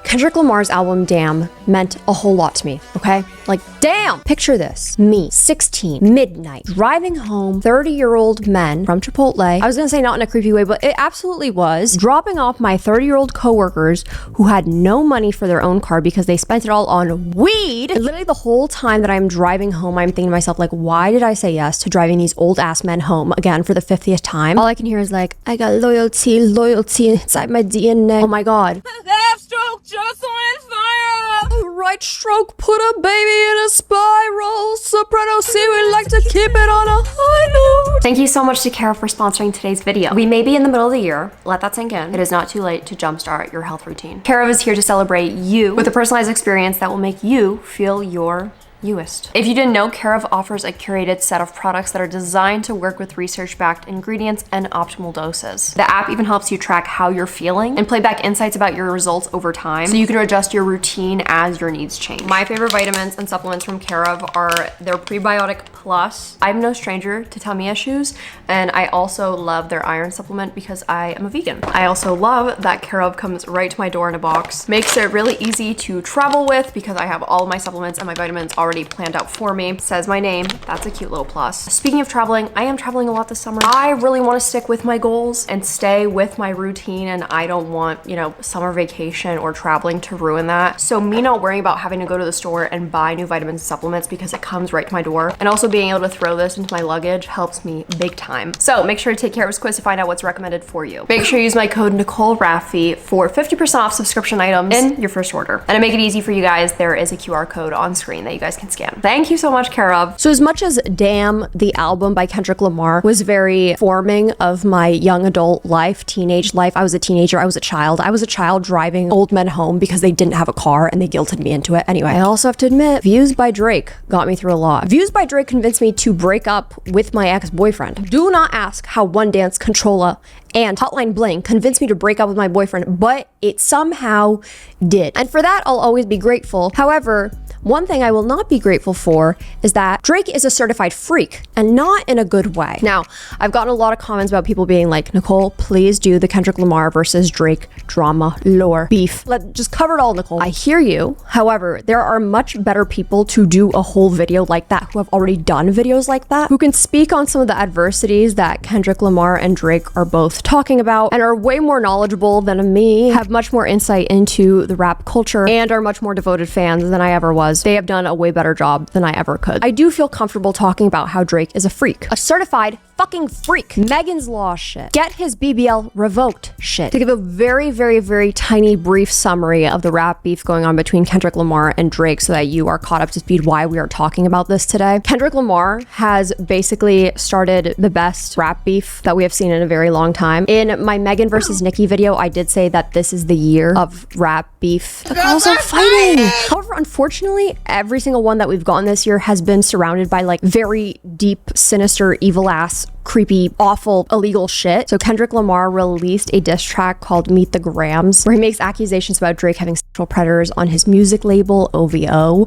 Kendrick Lamar's album Damn meant a whole lot to me, okay? Like, damn! Picture this. Me, 16, midnight, driving home, 30-year-old men from Chipotle. I was gonna say not in a creepy way, but it absolutely was. Dropping off my 30-year-old coworkers who had no money for their own car because they spent it all on weed. And literally the whole time that I'm driving home, I'm thinking to myself, like, why did I say yes to driving these old-ass men home again for the 50th time? All I can hear is like, I got loyalty inside my DNA. Oh my God. Left stroke just went fire. Right stroke put a baby in a spiral. Soprano C, we like to keep it on a high note. Thank you so much to Kara for sponsoring today's video. We may be in the middle of the year. Let that sink in. It is not too late to jumpstart your health routine. Kara is here to celebrate you with a personalized experience that will make you feel your youest. If you didn't know, Carev offers a curated set of products that are designed to work with research-backed ingredients and optimal doses. The app even helps you track how you're feeling and play back insights about your results over time, so you can adjust your routine as your needs change. My favorite vitamins and supplements from Carev are their Prebiotic Plus. I'm no stranger to tummy issues, and I also love their iron supplement because I am a vegan. I also love that Carev comes right to my door in a box. Makes it really easy to travel with because I have all of my supplements and my vitamins already planned out for me. Says my name. That's a cute little plus. Speaking of traveling, I am traveling a lot this summer. I really want to stick with my goals and stay with my routine, and I don't want, you know, summer vacation or traveling to ruin that. So me not worrying about having to go to the store and buy new vitamins and supplements because it comes right to my door, and also being able to throw this into my luggage helps me big time. So make sure to take care of this quiz to find out what's recommended for you. Make sure you use my code Nicole Rafiee for 50% off subscription items in your first order. And to make it easy for you guys, there is a QR code on screen that you guys can scan. Thank you so much, Carev. So as much as Damn, the album by Kendrick Lamar, was very forming of my young adult life, teenage life, I was a teenager, I was a child. I was a child driving old men home because they didn't have a car and they guilted me into it. Anyway, I also have to admit, Views by Drake got me through a lot. Views by Drake convinced me to break up with my ex-boyfriend. Do not ask how One Dance, Controlla, and Hotline Bling convinced me to break up with my boyfriend, but it somehow did. And for that, I'll always be grateful. However, one thing I will not be grateful for is that Drake is a certified freak, and not in a good way. Now, I've gotten a lot of comments about people being like, Nicole, please do the Kendrick Lamar versus Drake drama, lore, beef. Just cover it all, Nicole. I hear you. However, there are much better people to do a whole video like that, who have already done videos like that, who can speak on some of the adversities that Kendrick Lamar and Drake are both talking about, and are way more knowledgeable than me, have much more insight into the rap culture, and are much more devoted fans than I ever was. They have done a way better job than I ever could. I do feel comfortable talking about how Drake is a freak. A certified fucking freak. Megan's Law shit. Get his BBL revoked shit. To give a very, very, very tiny brief summary of the rap beef going on between Kendrick Lamar and Drake so that you are caught up to speed why we are talking about this today. Kendrick Lamar has basically started the best rap beef that we have seen in a very long time. In my Megan versus Nikki video, I did say that this is the year of rap beef. The girls are fighting. However, unfortunately, every single one that we've gotten this year has been surrounded by like very deep, sinister, evil ass, creepy, awful, illegal shit. So Kendrick Lamar released a diss track called Meet the Grams, where he makes accusations about Drake having sexual predators on his music label, OVO.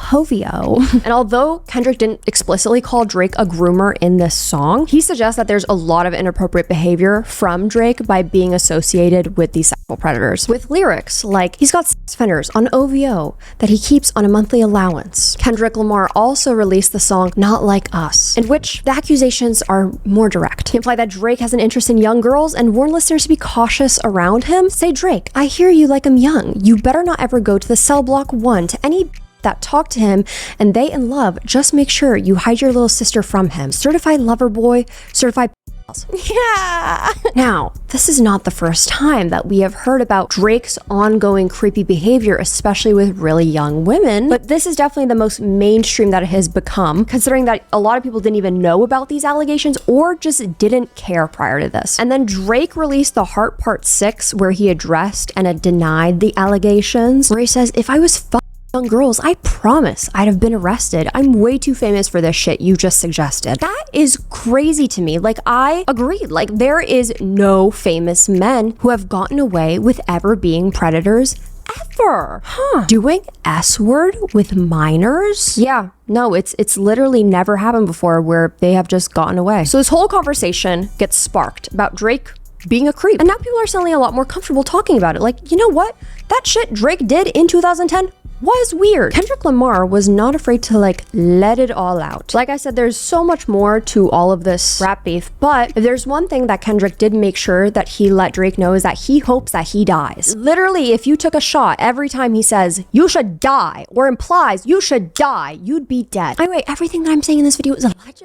And although Kendrick didn't explicitly call Drake a groomer in this song, he suggests that there's a lot of inappropriate behavior from Drake by being associated with these sexual predators. With lyrics like, he's got sex offenders on OVO that he keeps on a monthly allowance. Kendrick Lamar also released the song Not Like Us, in which the accusations are more direct. He implied that Drake has an interest in young girls and warned listeners to be cautious around him. Say, Drake, I hear you like I'm young. You better not ever go to the cell block 1 to any that talk to him and they in love. Just make sure you hide your little sister from him. Certified lover boy, certified yeah. Now, this is not the first time that we have heard about Drake's ongoing creepy behavior, especially with really young women, but this is definitely the most mainstream that it has become, considering that a lot of people didn't even know about these allegations or just didn't care prior to this. And then Drake released The Heart Part 6, where he addressed and denied the allegations, where he says, if I was young girls, I promise I'd have been arrested. I'm way too famous for this shit you just suggested. That is crazy to me. Like, I agree. Like, there is no famous men who have gotten away with ever being predators ever. Doing S-word with minors? Yeah, no, it's literally never happened before where they have just gotten away. So this whole conversation gets sparked about Drake being a creep. And now people are suddenly a lot more comfortable talking about it. Like, you know what? That shit Drake did in 2010 was weird. Kendrick Lamar was not afraid to like let it all out. Like I said, there's so much more to all of this rap beef, but if there's one thing that Kendrick did make sure that he let Drake know is that he hopes that he dies. Literally, if you took a shot every time he says, you should die, or implies you should die, you'd be dead. Anyway, everything that I'm saying in this video is alleged.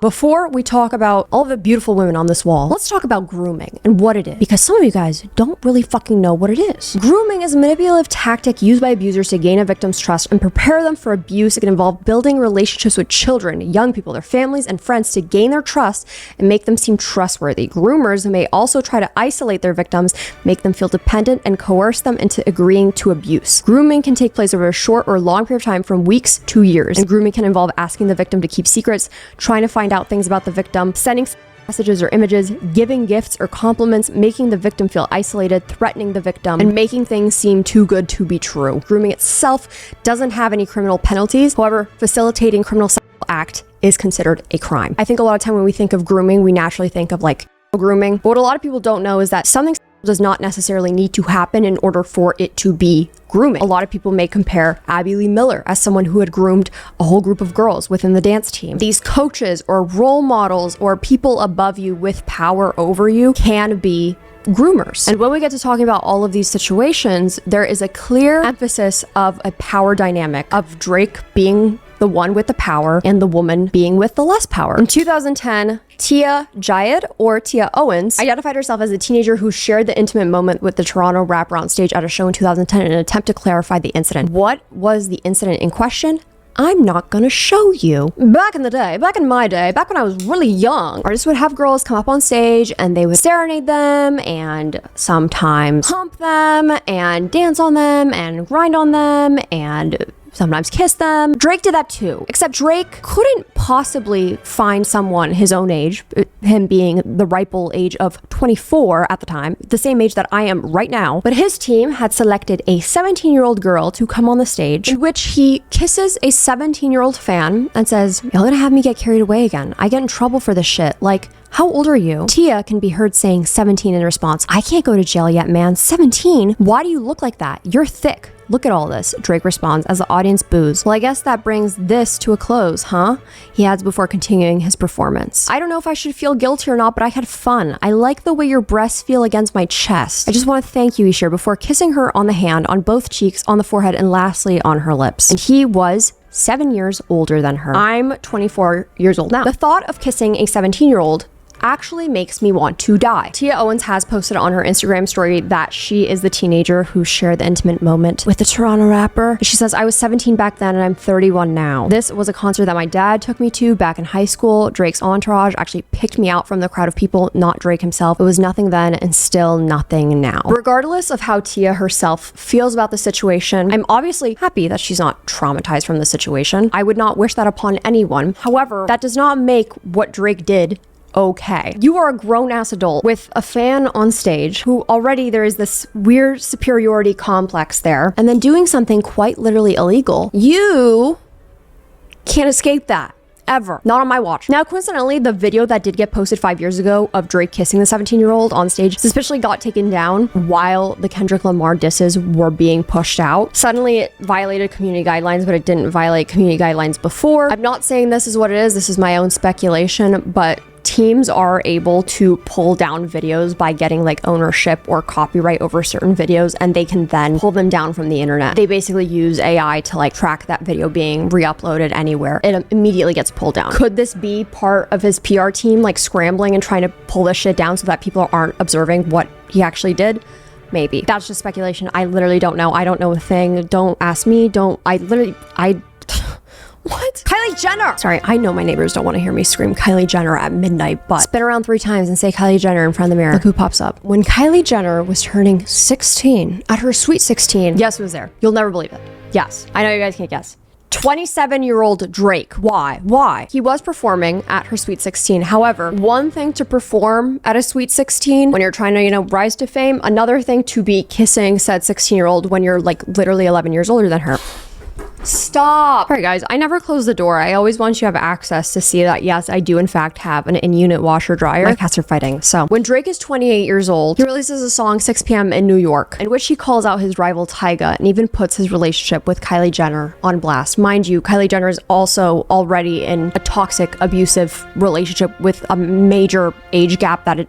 Before we talk about all the beautiful women on this wall, let's talk about grooming and what it is, because some of you guys don't really fucking know what it is. Grooming is a manipulative tactic used by abusers to gain a victim's trust and prepare them for abuse. It can involve building relationships with children, young people, their families, and friends to gain their trust and make them seem trustworthy. Groomers may also try to isolate their victims, make them feel dependent, and coerce them into agreeing to abuse. Grooming can take place over a short or long period of time, from weeks to years. And grooming can involve asking the victim to keep secrets, trying to find out things about the victim, sending messages or images, giving gifts or compliments, making the victim feel isolated, threatening the victim, and making things seem too good to be true. Grooming itself doesn't have any criminal penalties. However, facilitating criminal sexual act is considered a crime. I think a lot of time when we think of grooming, we naturally think of like grooming. But what a lot of people don't know is that something does not necessarily need to happen in order for it to be grooming. A lot of people may compare Abby Lee Miller as someone who had groomed a whole group of girls within the dance team. These coaches or role models or people above you with power over you can be groomers. And when we get to talking about all of these situations, there is a clear emphasis of a power dynamic of Drake being the one with the power and the woman being with the less power. In 2010, Tia Jayed, or Tia Owens, identified herself as a teenager who shared the intimate moment with the Toronto rapper on stage at a show in 2010 in an attempt to clarify the incident. What was the incident in question? I'm not gonna show you. Back in the day, back in my day, back when I was really young, artists would have girls come up on stage and they would serenade them and sometimes hump them and dance on them and grind on them and sometimes kiss them. Drake did that too, except Drake couldn't possibly find someone his own age, him being the ripe old age of 24 at the time, the same age that I am right now. But his team had selected a 17-year-old girl to come on the stage, in which he kisses a 17-year-old fan and says, "Y'all gonna have me get carried away again. I get in trouble for this shit. Like, how old are you?" Tia can be heard saying 17 in response. "I can't go to jail yet, man. 17? Why do you look like that? You're thick. Look at all this," Drake responds as the audience boos. "Well, I guess that brings this to a close, huh?" he adds before continuing his performance. "I don't know if I should feel guilty or not, but I had fun. I like the way your breasts feel against my chest. I just want to thank you," he shared before kissing her on the hand, on both cheeks, on the forehead, and lastly on her lips. And he was 7 years older than her. I'm 24 years old now. The thought of kissing a 17-year-old actually makes me want to die. Tia Owens has posted on her Instagram story that she is the teenager who shared the intimate moment with the Toronto rapper. She says, "I was 17 back then and I'm 31 now. This was a concert that my dad took me to back in high school. Drake's entourage actually picked me out from the crowd of people, not Drake himself. It was nothing then and still nothing now." Regardless of how Tia herself feels about the situation, I'm obviously happy that she's not traumatized from the situation. I would not wish that upon anyone. However, that does not make what Drake did okay. You are a grown-ass adult with a fan on stage who already there is this weird superiority complex there, and then doing something quite literally illegal. You can't escape that. Ever. Not on my watch. Now, coincidentally, the video that did get posted 5 years ago of Drake kissing the 17-year-old on stage suspiciously got taken down while the Kendrick Lamar disses were being pushed out. Suddenly, it violated community guidelines, but it didn't violate community guidelines before. I'm not saying this is what it is. This is my own speculation, but teams are able to pull down videos by getting like ownership or copyright over certain videos, and they can then pull them down from the internet. They basically use AI to like track that video being re-uploaded anywhere. It immediately gets pulled down. Could this be part of his PR team like scrambling and trying to pull this shit down so that people aren't observing what he actually did? Maybe. That's just speculation. I literally don't know. I don't know a thing. Don't ask me. What? Kylie Jenner! Sorry, I know my neighbors don't want to hear me scream Kylie Jenner at midnight, but spin around 3 times and say Kylie Jenner in front of the mirror. Look who pops up. When Kylie Jenner was turning 16, at her sweet 16, guess who was there? You'll never believe it. Yes, I know you guys can't guess. 27-year-old Drake. Why? Why? He was performing at her sweet 16. However, one thing to perform at a sweet 16 when you're trying to, rise to fame. Another thing to be kissing said 16-year-old when you're like literally 11 years older than her. Stop. All right, guys, I never close the door. I always want you to have access to see that, yes, I do in fact have an in-unit washer dryer. My cats are fighting. So when Drake is 28 years old, he releases a song 6 p.m. in New York, in which he calls out his rival Tyga and even puts his relationship with Kylie Jenner on blast. Mind you, Kylie Jenner is also already in a toxic, abusive relationship with a major age gap that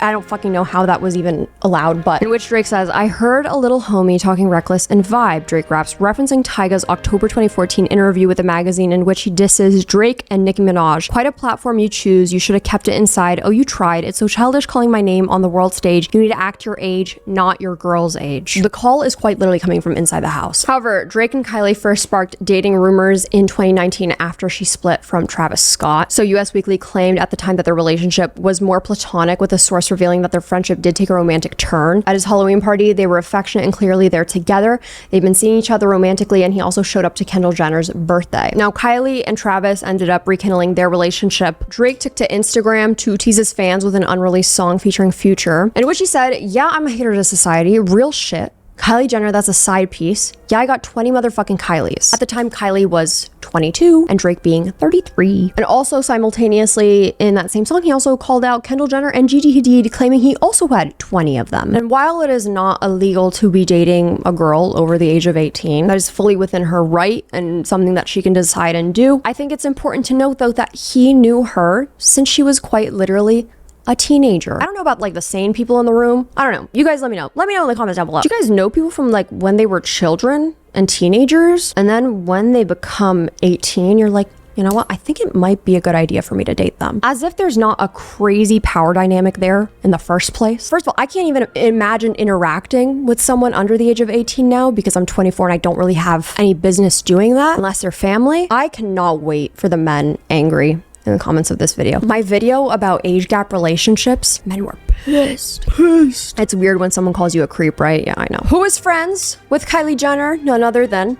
I don't fucking know how that was even allowed, but in which Drake says, I heard a little homie talking reckless and vibe, Drake raps, referencing Tyga's October 2014 interview with a magazine in which he disses Drake and Nicki Minaj. Quite a platform you choose. You should have kept it inside. Oh, you tried. It's so childish calling my name on the world stage. You need to act your age, not your girl's age. The call is quite literally coming from inside the house. However, Drake and Kylie first sparked dating rumors in 2019 after she split from Travis Scott. So US Weekly claimed at the time that their relationship was more platonic, with a source revealing that their friendship did take a romantic turn. At his Halloween party, they were affectionate and clearly they're together. They've been seeing each other romantically, and he also showed up to Kendall Jenner's birthday. Now, Kylie and Travis ended up rekindling their relationship. Drake took to Instagram to tease his fans with an unreleased song featuring Future, in which he said, yeah, I'm a hater to society, real shit. Kylie Jenner, that's a side piece. Yeah, I got 20 motherfucking Kylies. At the time, Kylie was 22 and Drake being 33. And also simultaneously in that same song, he also called out Kendall Jenner and Gigi Hadid, claiming he also had 20 of them. And while it is not illegal to be dating a girl over the age of 18, that is fully within her right and something that she can decide and do, I think it's important to note though that he knew her since she was quite literally a teenager. I don't know about like the sane people in the room. I don't know. You guys let me know. Let me know in the comments down below. Do you guys know people from like when they were children and teenagers? And then when they become 18, you're like, you know what? I think it might be a good idea for me to date them. As if there's not a crazy power dynamic there in the first place. First of all, I can't even imagine interacting with someone under the age of 18 now because I'm 24 and I don't really have any business doing that unless they're family. I cannot wait for the men angry in the comments of this video. My video about age gap relationships, men were pissed. It's weird when someone calls you a creep, right? Yeah, I know. Who is friends with Kylie Jenner? None other than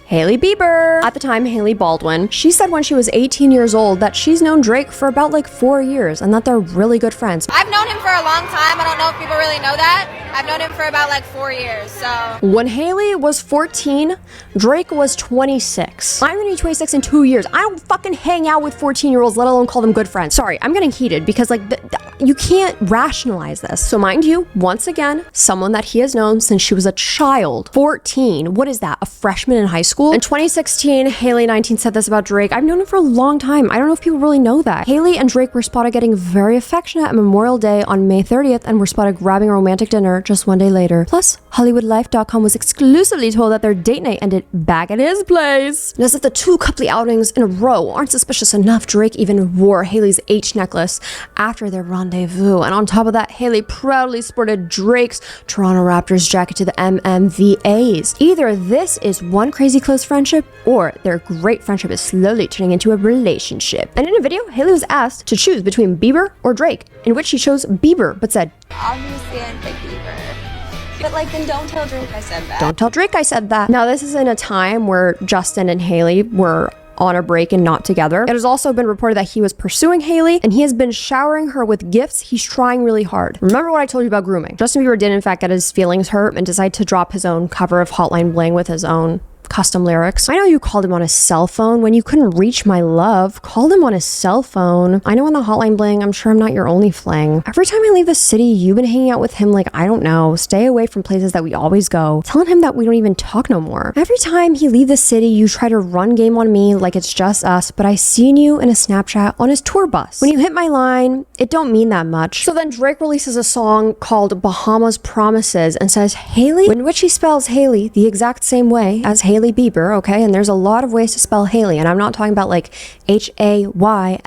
Hailey Bieber. At the time, Hailey Baldwin, she said when she was 18 years old that she's known Drake for about like 4 years and that they're really good friends. I've known him for a long time. I don't know if people really know that. I've known him for about like 4 years, so. When Hailey was 14, Drake was 26. I'm gonna be 26 in 2 years. I don't fucking hang out with 14-year-olds, let alone call them good friends. Sorry, I'm getting heated because like, you can't rationalize this. So mind you, once again, someone that he has known since she was a child, 14, what is that, a freshman in high school? In 2016, Hailey 19 said this about Drake. I've known him for a long time. I don't know if people really know that. Hailey and Drake were spotted getting very affectionate at Memorial Day on May 30th and were spotted grabbing a romantic dinner just 1 day later. Plus, HollywoodLife.com was exclusively told that their date night ended back at his place. And as if the 2 coupley outings in a row aren't suspicious enough, Drake even wore Hailey's H necklace after their rendezvous. And on top of that, Hailey proudly sported Drake's Toronto Raptors jacket to the MMVAs. Either this is one crazy close friendship, or their great friendship is slowly turning into a relationship. And in a video, Hailey was asked to choose between Bieber or Drake, in which she chose Bieber, but said, Obviously, I'd pick Bieber. But like, then don't tell Drake I said that. Don't tell Drake I said that. Now, this is in a time where Justin and Hailey were on a break and not together. It has also been reported that he was pursuing Hailey and he has been showering her with gifts. He's trying really hard. Remember what I told you about grooming? Justin Bieber did in fact get his feelings hurt and decide to drop his own cover of Hotline Bling with his own custom lyrics. I know you called him on his cell phone when you couldn't reach my love. Called him on his cell phone. I know on the Hotline Bling, I'm sure I'm not your only fling. Every time I leave the city, you've been hanging out with him like, I don't know, stay away from places that we always go. Telling him that we don't even talk no more. Every time he leave the city, you try to run game on me like it's just us, but I seen you in a Snapchat on his tour bus. When you hit my line, it don't mean that much. So then Drake releases a song called Bahamas Promises and says Hailey, in which he spells Hailey the exact same way as Hailey Bieber, okay? And there's a lot of ways to spell Hailey, and I'm not talking about like Hayleigh.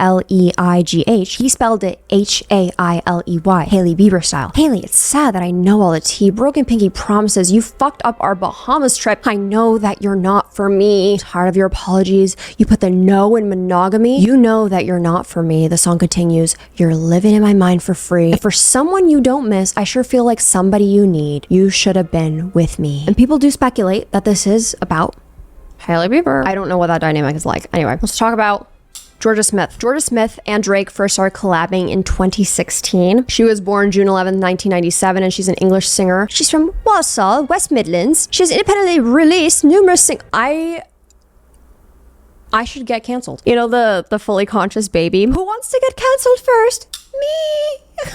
He spelled it Hailey, Hailey Bieber style. Hailey, it's sad that I know all the tea. Broken pinky promises. You fucked up our Bahamas trip. I know that you're not for me. Tired of your apologies. You put the no in monogamy. You know that you're not for me. The song continues. You're living in my mind for free. If for someone you don't miss, I sure feel like somebody you need. You should have been with me. And people do speculate that this is about Hailey Bieber. I don't know what that dynamic is like. Anyway, let's talk about Jorja Smith. Jorja Smith and Drake first started collabing in 2016. She was born June 11, 1997, and she's an English singer. She's from Walsall, West Midlands. She's independently released numerous I should get canceled. You know, the fully conscious baby. Who wants to get canceled first? Me.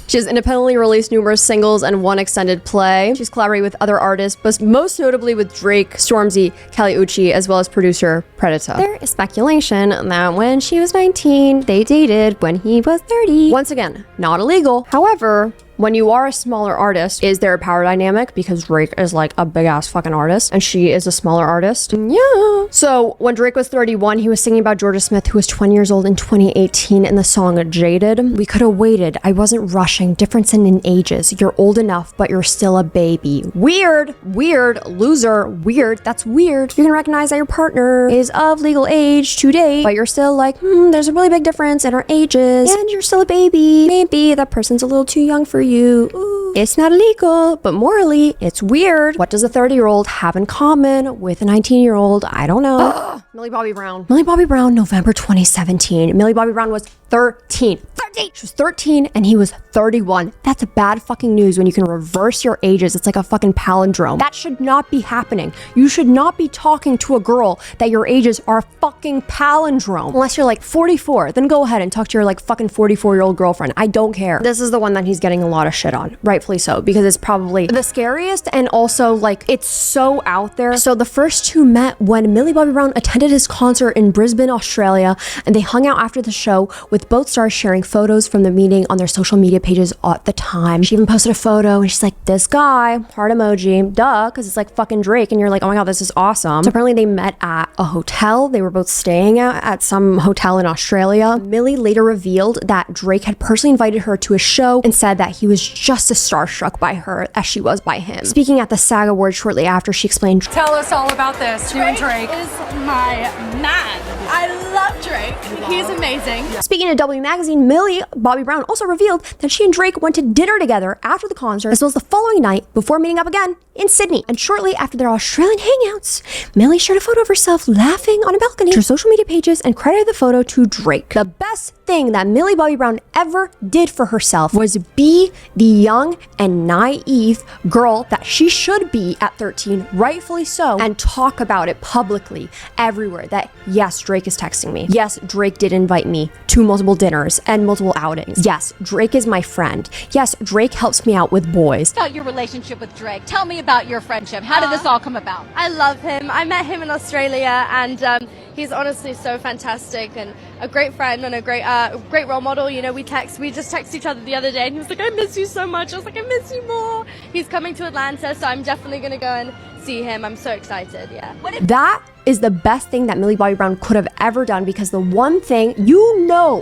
She has independently released numerous singles and one extended play. She's collaborated with other artists, but most notably with Drake, Stormzy, Kali Uchis, as well as producer Predator. There is speculation that when she was 19, they dated when he was 30. Once again, not illegal. However, when you are a smaller artist, is there a power dynamic? Because Drake is like a big ass fucking artist and she is a smaller artist. Yeah. So when Drake was 31, he was singing about Jorja Smith, who was 20 years old in 2018 in the song Jaded. We could have waited. I wasn't rushing. Difference in ages. You're old enough, but you're still a baby. Weird. Weird. Loser. Weird. That's weird. You can recognize that your partner is of legal age to date, but you're still like, there's a really big difference in our ages and you're still a baby. Maybe that person's a little too young for you. Ooh. It's not illegal, but morally, it's weird. What does a 30-year-old have in common with a 19-year-old? I don't know. Millie Bobby Brown. Millie Bobby Brown, November 2017. Millie Bobby Brown was 13. She was 13 and he was 31. That's bad fucking news when you can reverse your ages. It's like a fucking palindrome. That should not be happening. You should not be talking to a girl that your ages are a fucking palindrome. Unless you're like 44, then go ahead and talk to your like fucking 44-year-old girlfriend. I don't care. This is the one that he's getting a lot of shit on. Rightfully so, because it's probably the scariest and also like it's so out there. So the first two met when Millie Bobby Brown attended his concert in Brisbane, Australia, and they hung out after the show with both stars sharing photos from the meeting on their social media pages at the time. She even posted a photo and she's like, this guy, heart emoji, duh, because it's like fucking Drake, and you're like, oh my god, this is awesome. So apparently they met at a hotel. They were both staying at some hotel in Australia. Millie later revealed that Drake had personally invited her to a show and said that he was just as starstruck by her as she was by him. Speaking at the SAG Awards shortly after, she explained, Tell us all about this. You and Drake is my man. I love Drake. He's amazing. Speaking to W Magazine, Millie Bobby Brown also revealed that she and Drake went to dinner together after the concert, as well as the following night before meeting up again in Sydney. And shortly after their Australian hangouts, Millie shared a photo of herself laughing on a balcony to her social media pages and credited the photo to Drake. The best thing that Millie Bobby Brown ever did for herself was be the young and naive girl that she should be at 13, rightfully so, and talk about it publicly everywhere that yes, Drake is texting me. Yes, Drake did invite me to multiple dinners and multiple outings. Yes, Drake is my friend. Yes, Drake helps me out with boys. About your relationship with Drake. Tell me about your friendship. How did this all come about? I love him. I met him in Australia, and he's honestly so fantastic and a great friend and a great role model. You know, we just texted each other the other day, and he was like, I miss you so much. I was like, I miss you more. He's coming to Atlanta, so I'm definitely gonna go and see him. I'm so excited. Yeah. That is the best thing that Millie Bobby Brown could have ever done, because the one thing, you know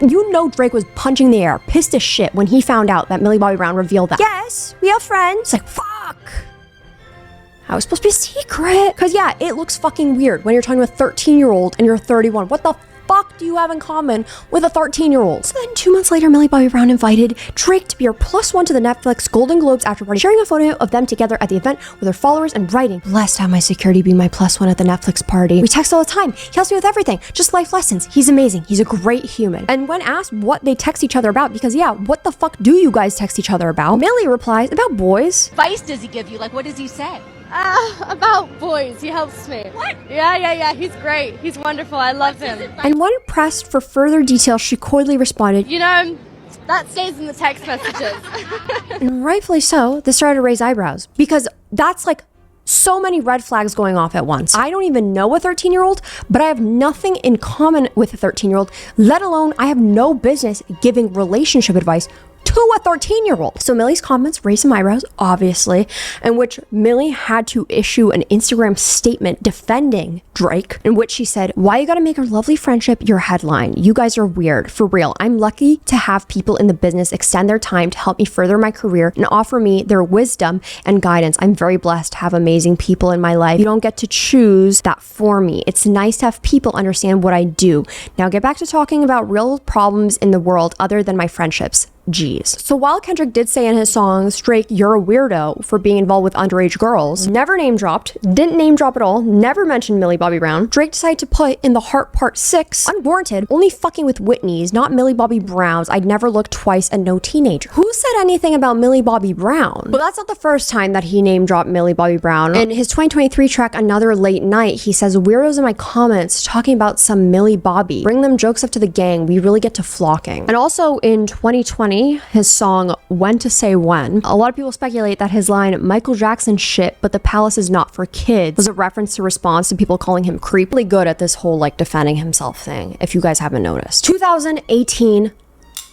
Drake was punching the air, pissed as shit when he found out that Millie Bobby Brown revealed that, yes, we are friends. It's like, fuck. How was supposed to be a secret? Because yeah, it looks fucking weird when you're talking to a 13-year-old and you're 31. What the fuck do you have in common with a 13-year-old? So then 2 months later, Millie Bobby Brown invited Drake to be her +1 to the Netflix Golden Globes after party, sharing a photo of them together at the event with her followers and writing, blessed to have my security be my +1 at the Netflix party. We text all the time. He helps me with everything. Just life lessons. He's amazing. He's a great human. And when asked what they text each other about, because yeah, what the fuck do you guys text each other about? Millie replies, about boys. Advice does he give you? Like, what does he say? About boys. He helps me. What? Yeah. He's great. He's wonderful. I love him. And when pressed for further details, she coyly responded, You know, that stays in the text messages. And rightfully so, this started to raise eyebrows, because that's like so many red flags going off at once. I don't even know a 13-year-old, but I have nothing in common with a 13-year-old, let alone I have no business giving relationship advice to a 13-year-old. So Millie's comments raised some eyebrows, obviously, in which Millie had to issue an Instagram statement defending Drake, in which she said, why you gotta make our lovely friendship your headline? You guys are weird. For real, I'm lucky to have people in the business extend their time to help me further my career and offer me their wisdom and guidance. I'm very blessed to have amazing people in my life. You don't get to choose that for me. It's nice to have people understand what I do. Now get back to talking about real problems in the world other than my friendships. G's. So while Kendrick did say in his songs, Drake, you're a weirdo for being involved with underage girls, never name dropped, didn't name drop at all, never mentioned Millie Bobby Brown, Drake decided to put in the Heart Part 6, unwarranted, only fucking with Whitney's, not Millie Bobby Brown's, I'd never look twice and no teenager. Who said anything about Millie Bobby Brown? But that's not the first time that he name dropped Millie Bobby Brown. In his 2023 track, Another Late Night, he says, weirdos in my comments talking about some Millie Bobby. Bring them jokes up to the gang. We really get to flocking. And also in 2020, his song When to Say When, a lot of people speculate that his line, Michael Jackson shit, but the palace is not for kids, was a reference to response to people calling him creepily good at this whole like defending himself thing, if you guys haven't noticed. 2018,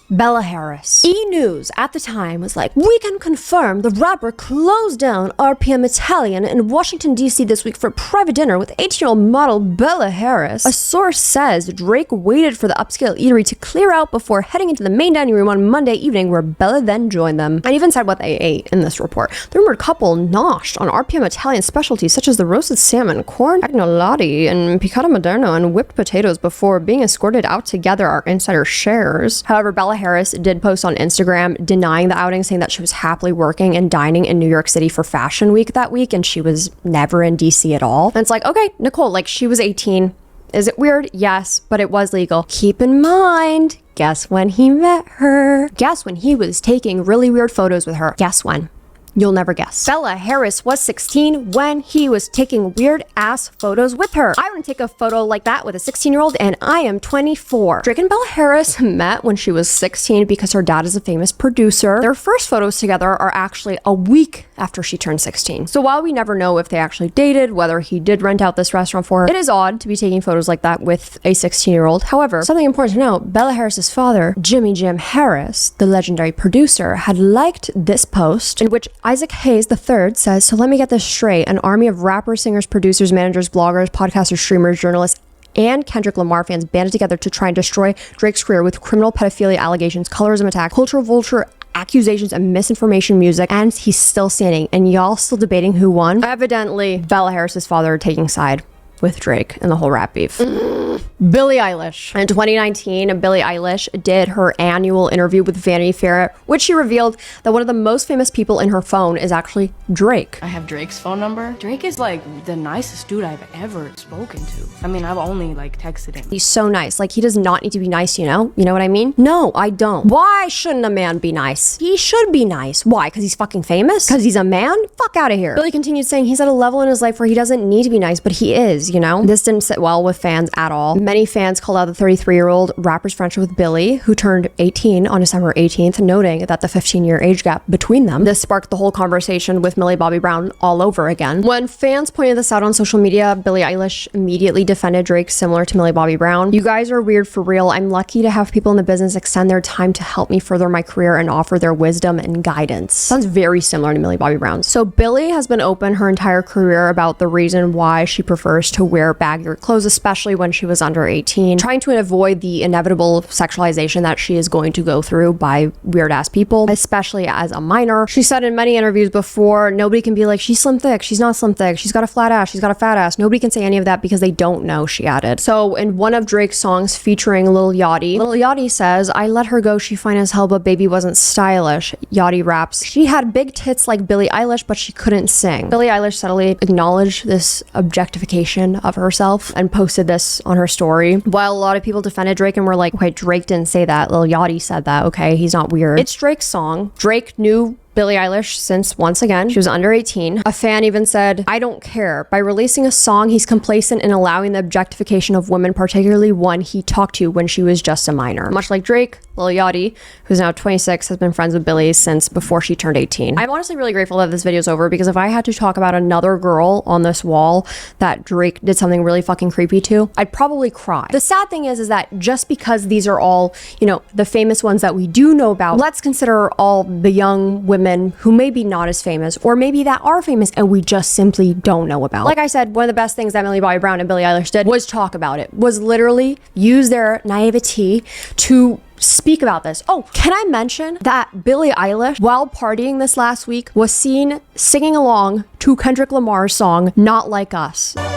Bella Harris. E! News at the time was like, we can confirm the rapper closed down RPM Italian in Washington, D.C. this week for a private dinner with 18-year-old model Bella Harris. A source says Drake waited for the upscale eatery to clear out before heading into the main dining room on Monday evening, where Bella then joined them. And even said what they ate in this report. The rumored couple noshed on RPM Italian specialties such as the roasted salmon, corn agnolotti, and piccata moderno, and whipped potatoes before being escorted out together, our insider shares. However, Bella Harris did post on Instagram denying the outing, saying that she was happily working and dining in New York City for Fashion Week that week and she was never in DC at all. And it's like, okay, Nicole, like she was 18. Is it weird? Yes, but it was legal. Keep in mind, guess when he met her? Guess when he was taking really weird photos with her? Guess when? You'll never guess. Bella Harris was 16 when he was taking weird ass photos with her. I wouldn't take a photo like that with a 16-year-old and I am 24. Drake and Bella Harris met when she was 16 because her dad is a famous producer. Their first photos together are actually a week after she turned 16. So while we never know if they actually dated, whether he did rent out this restaurant for her, it is odd to be taking photos like that with a 16-year-old. However, something important to note, Bella Harris's father, Jimmy Jim Harris, the legendary producer, had liked this post in which Isaac Hayes III says, so let me get this straight, an army of rappers, singers, producers, managers, bloggers, podcasters, streamers, journalists, and Kendrick Lamar fans banded together to try and destroy Drake's career with criminal pedophilia allegations, colorism attack, cultural vulture accusations, and misinformation music, and he's still standing, and y'all still debating who won? Evidently, Bella Harris's father taking side with Drake and the whole rap beef. Billie Eilish. In 2019, Billie Eilish did her annual interview with Vanity Fair, which she revealed that one of the most famous people in her phone is actually Drake. I have Drake's phone number. Drake is like the nicest dude I've ever spoken to. I mean, I've only like texted him. He's so nice. Like, he does not need to be nice, you know? You know what I mean? No, I don't. Why shouldn't a man be nice? He should be nice. Why? Because he's fucking famous? Because he's a man? Fuck out of here. Billie continued saying he's at a level in his life where he doesn't need to be nice, but he is, you know? This didn't sit well with fans at all. Many fans called out the 33-year-old rapper's friendship with Billie, who turned 18 on December 18th, noting that the 15-year age gap between them. This sparked the whole conversation with Millie Bobby Brown all over again. When fans pointed this out on social media, Billie Eilish immediately defended Drake, similar to Millie Bobby Brown. You guys are weird for real. I'm lucky to have people in the business extend their time to help me further my career and offer their wisdom and guidance. Sounds very similar to Millie Bobby Brown. So Billie has been open her entire career about the reason why she prefers to wear baggier clothes, especially when she was under 18, trying to avoid the inevitable sexualization that she is going to go through by weird ass people, especially as a minor. She said in many interviews before, nobody can be like, she's slim thick, she's not slim thick, she's got a flat ass, she's got a fat ass. Nobody can say any of that because they don't know, she added. So in one of Drake's songs featuring Lil Yachty says, I let her go, she fine as hell, but baby wasn't stylish. Yachty raps, she had big tits like Billie Eilish, but she couldn't sing. Billie Eilish subtly acknowledged this objectification of herself and posted this on her story. While a lot of people defended Drake and were like, okay, Drake didn't say that, Lil Yachty said that, okay, he's not weird. It's Drake's song. Drake knew Billie Eilish since, once again, she was under 18. A fan even said, I don't care. By releasing a song, he's complacent in allowing the objectification of women, particularly one he talked to when she was just a minor. Much like Drake, Lil Yachty, who's now 26, has been friends with Billie since before she turned 18. I'm honestly really grateful that this video's over, because if I had to talk about another girl on this wall that Drake did something really fucking creepy to, I'd probably cry. The sad thing is that just because these are all, you know, the famous ones that we do know about, let's consider all the young women who maybe not as famous, or maybe that are famous and we just simply don't know about. Like I said, one of the best things that Millie Bobby Brown and Billie Eilish did was talk about it, was literally use their naivety to speak about this. Oh, can I mention that Billie Eilish, while partying this last week, was seen singing along to Kendrick Lamar's song, Not Like Us. Oh.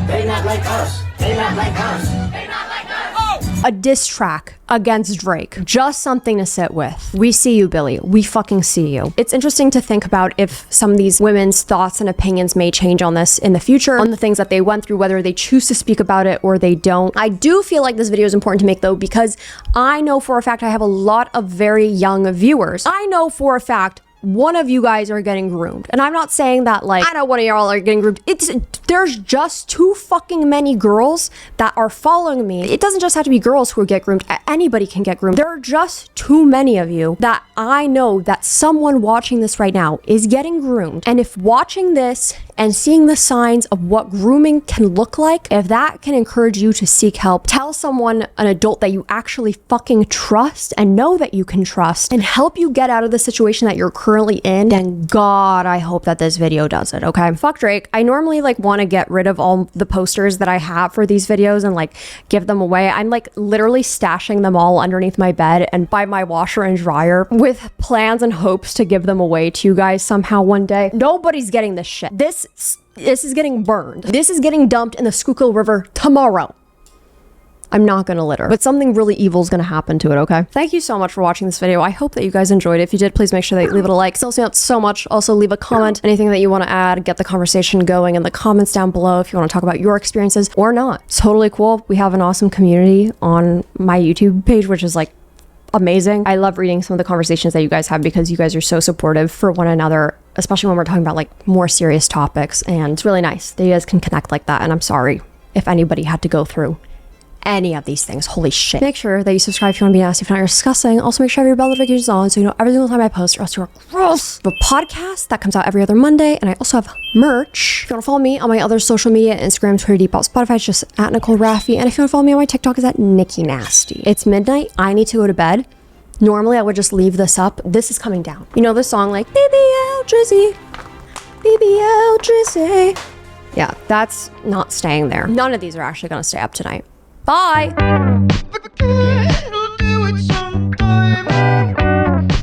They not like us. They not like us. They not like us. Oh. A diss track against Drake. Just something to sit with. We see you, Billie. We fucking see you. It's interesting to think about if some of these women's thoughts and opinions may change on this in the future, on the things that they went through, whether they choose to speak about it or they don't. I do feel like this video is important to make though, because I know for a fact I have a lot of very young viewers. I know for a fact one of you guys are getting groomed. And I'm not saying that like, I know one of y'all are getting groomed. There's just too fucking many girls that are following me. It doesn't just have to be girls who get groomed. Anybody can get groomed. There are just too many of you that I know that someone watching this right now is getting groomed. And if watching this and seeing the signs of what grooming can look like, if that can encourage you to seek help, tell someone, an adult that you actually fucking trust and know that you can trust, and help you get out of the situation that you're currently in, then God, I hope that this video does it, okay? Fuck Drake. I normally like want to get rid of all the posters that I have for these videos and like give them away. I'm like literally stashing them all underneath my bed and by my washer and dryer with plans and hopes to give them away to you guys somehow one day. Nobody's getting this shit. This is getting burned. This is getting dumped in the Schuylkill River tomorrow. I'm not gonna litter, but something really evil is gonna happen to it, okay? Thank you so much for watching this video. I hope that you guys enjoyed it. If you did, please make sure that you leave it a like. It helps me out so much. Also, leave a comment, anything that you want to add, get the conversation going in the comments down below if you want to talk about your experiences or not. It's totally cool. We have an awesome community on my YouTube page, which is like amazing. I love reading some of the conversations that you guys have because you guys are so supportive for one another, especially when we're talking about like more serious topics, and it's really nice that you guys can connect like that. And I'm sorry if anybody had to go through any of these things. Holy shit. Make sure that you subscribe if you want to be nasty. If not, you're disgusting. Also, make sure you have your bell notifications on so you know every single time I post, or else you're gross. I have a podcast that comes out every other Monday, and I also have merch. If you want to follow me on my other social media, Instagram, Twitter, Depop, Spotify, it's just at Nicole Rafiee. And if you want to follow me on my TikTok, it's at Nikki Nasty. It's midnight. I need to go to bed. Normally, I would just leave this up. This is coming down. You know this song like, BBL Drizzy, BBL Drizzy. Yeah, that's not staying there. None of these are actually going to stay up tonight. Bye.